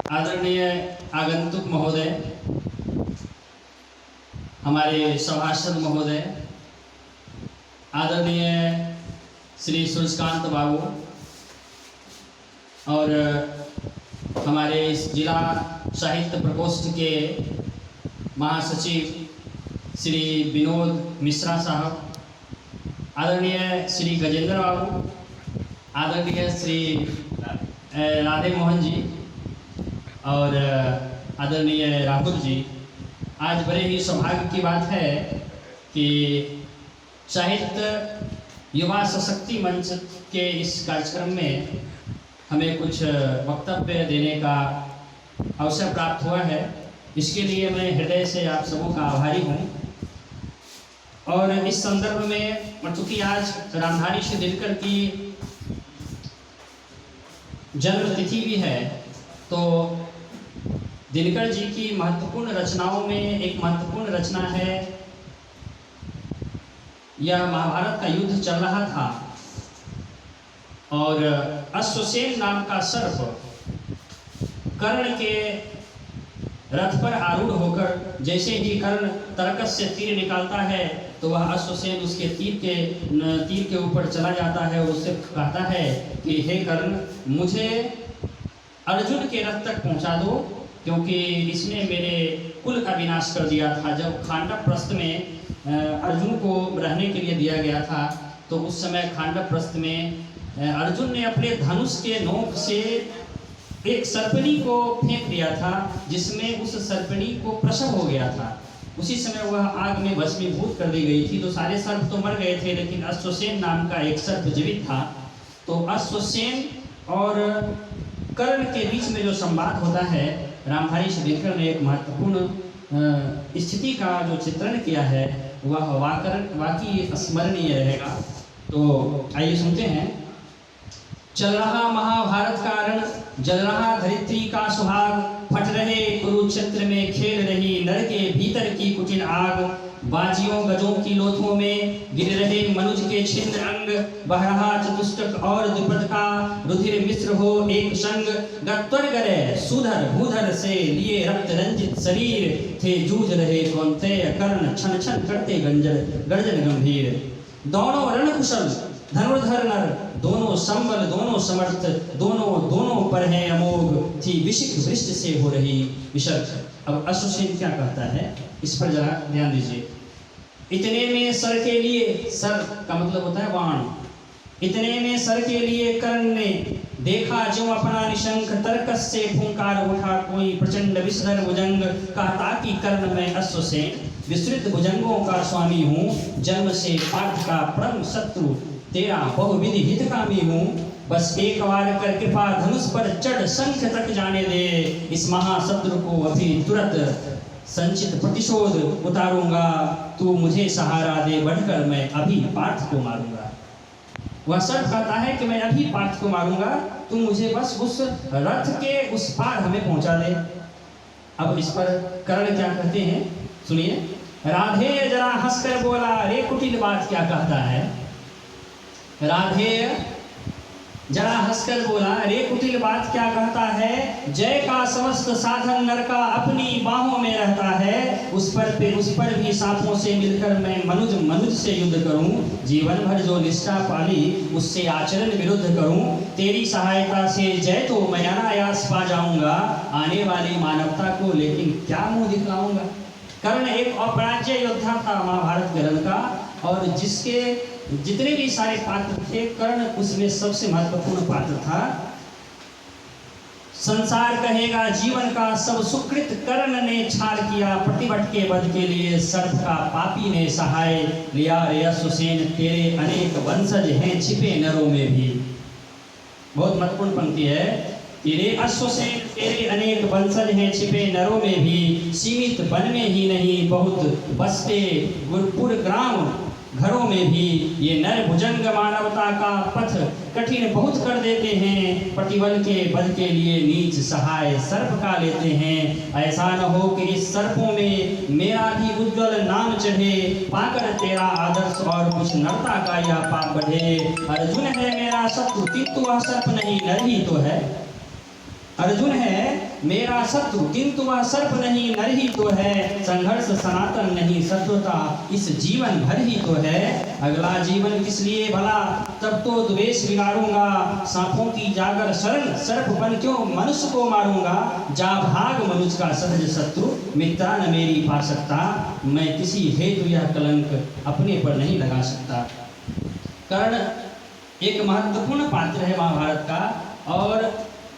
आदरणीय आगंतुक महोदय, हमारे सभासद महोदय, आदरणीय श्री सूर्यकांत बाबू और हमारे इस जिला साहित्य प्रकोष्ठ के महासचिव श्री विनोद मिश्रा साहब, आदरणीय श्री गजेंद्र बाबू, आदरणीय श्री राधे मोहन जी और आदरणीय राहुल जी। आज बड़े ही सौभाग्य की बात है कि साहित्य युवा सशक्ति मंच के इस कार्यक्रम में हमें कुछ वक्तव्य देने का अवसर प्राप्त हुआ है। इसके लिए मैं हृदय से आप सबों का आभारी हूँ। और इस संदर्भ में चूँकि आज रामधारी श्री दिनकर की जन्म तिथि भी है, तो दिनकर जी की महत्वपूर्ण रचनाओं में एक महत्वपूर्ण रचना है, यह महाभारत का युद्ध चल रहा था और अश्वसेन नाम का सर्प कर्ण के रथ पर आरूढ़ होकर जैसे ही कर्ण तरकस से तीर निकालता है तो वह अश्वसेन उसके तीर के ऊपर चला जाता है और उससे कहता है कि हे कर्ण, मुझे अर्जुन के रथ तक पहुंचा दो, क्योंकि इसने मेरे कुल का विनाश कर दिया था। जब खांडवप्रस्थ में अर्जुन को रहने के लिए दिया गया था, तो उस समय खांडवप्रस्थ में अर्जुन ने अपने धनुष के नोक से एक सर्पणी को फेंक दिया था, जिसमें उस सर्पणी को प्रसव हो गया था। उसी समय वह आग में भस्मीभूत कर दी गई थी। तो सारे सर्प तो मर गए थे, लेकिन अश्वसेन नाम का एक सर्प जीवित था। तो अश्वसेन और कर्ण के बीच में जो संवाद होता है, रामधारी श्री दिनकर ने एक महत्वपूर्ण स्थिति का जो चित्रण किया है, वह वाकई स्मरणीय रहेगा। तो आइए सुनते हैं। चल रहा महाभारत का रण, जल रहा धरित्री का सुहाग, फट रहे कुरुक्षेत्र में खेल रही नर के भीतर की कुटिल आग, बाजियों गजों की लोथों में गिर रहे मनुज के छिन्न अंग, बह रहा चतुष्टक और द्रुपद का रुधिर मिश्र हो एक संग, गत्वर गरे सुधर भूधर से लिए रक्त रंजित शरीर, थे जूझ रहे कौन्तेय कर्ण छन छन करते गर्जन गंभीर। दोनों रण कुशल धनुर्धर नर, दोनों संबल दोनों समर्थ, दोनों पर है अमोघ, थी विशिख वृष्टि से हो रही विसर्ग। अब अश्वसेन क्या कहता है, इस पर जरा ध्यान दीजिए। इतने में सर के लिए, सर का मतलब होता है बाण, इतने में सर के लिए कर्ण ने देखा जो अपना निशंक, तरकस से फूंकार उठा कोई प्रचंड विसधर भुजंग, कहता कि कर्ण मैं अश्वसेन विस्तृत भुजंगों का स्वामी हूँ, जन्म से पार्थ का परम शत्रु, तेरा बहुविधि हितकामी हूँ। बस एक बार कर कृपा धनुष पर चढ़ शंख तक जाने दे, इस महाशत्रु को अभी तुरंत संचित प्रतिशोध उतारूंगा, तू मुझे सहारा दे बढ़कर मैं अभी पार्थ को मारूंगा। वह सर्प कहता है कि मैं अभी पार्थ को मारूंगा, तू मुझे बस उस रथ के उस पार हमें पहुंचा दे। अब इस पर कर्ण क्या कहते हैं, सुनिए। राधे जरा हंसकर बोला, रे कुटिल बात क्या कहता है। राधे जरा हंसकर बोला, रे कुटिल बात क्या कहता है। जय का समस्त साधन नर का अपनी बाहों में रहता है, उस पर भी सांपों से मिलकर मैं मनुज से युद्ध करूं। जीवन भर जो निष्ठा पाली उससे आचरण विरुद्ध करूं। तेरी सहायता से जय तो मैं अनायास पा जाऊंगा, आने वाली मानवता को लेकिन क्या मुंह दिखलाऊंगा। कर्ण एक अपराज्य योद्धा था महाभारत के रण का, और जिसके जितने भी सारे पात्र थे, कर्ण उसमें सबसे महत्वपूर्ण पात्र था। संसार कहेगा जीवन का सब सुकृत कर्ण ने छाड़ किया, प्रतिभट के वध के लिए सर्प का पापी ने सहाय लिया। रे अश्वसेन तेरे अनेक वंशज हैं छिपे नरों में भी। बहुत महत्वपूर्ण पंक्ति है। रे अश्वसेन तेरे अनेक वंशज हैं छिपे नरों में भी, सीमित वन में ही नहीं बहुत बसते गुरपुर ग्राम घरों में भी। ये नर भुजंग मानवता का पथ कठिन बहुत कर देते हैं, प्रतिबल के बल के लिए नीच सहाय सर्प का लेते हैं। ऐसा न हो कि इस सर्पों में मेरा भी उज्जवल नाम चढ़े, पाकर तेरा आदर्श और कुछ नरता का यह पाप बढ़े। अर्जुन है मेरा शत्रु किंतु वह सर्प नहीं, नर ही तो है। अर्जुन है मेरा शत्रु, किंतु वह सर्प नहीं नर ही तो है। संघर्ष सनातन नहीं शत्रुता इस जीवन भर ही तो है। अगला जीवन किस लिए भला, तब तो द्वेष बिगाड़ूंगा। सांपों की जागर शरण, सर्प बन क्यों मनुष्य को मारूंगा। जा भाग मनुष्य का सहज शत्रु, मित्रा न मेरी पा सकता। मैं किसी हेतु यह कलंक अपने पर नहीं लगा सकता। कर्ण एक महत्वपूर्ण पात्र है महाभारत का, और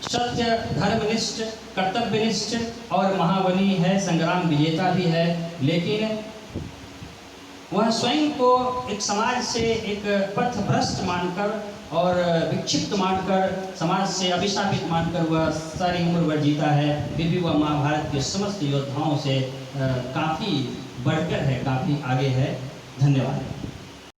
सत्य, धर्मनिष्ठ, कर्तव्यनिष्ठ और महाबली है, संग्राम विजेता भी है। लेकिन वह स्वयं को एक समाज से एक पथभ्रष्ट मानकर और विक्षिप्त मानकर, समाज से अभिशापित मानकर वह सारी उम्र भर जीता है। फिर भी वह महाभारत के समस्त योद्धाओं से काफ़ी बढ़कर है, काफ़ी आगे है। धन्यवाद।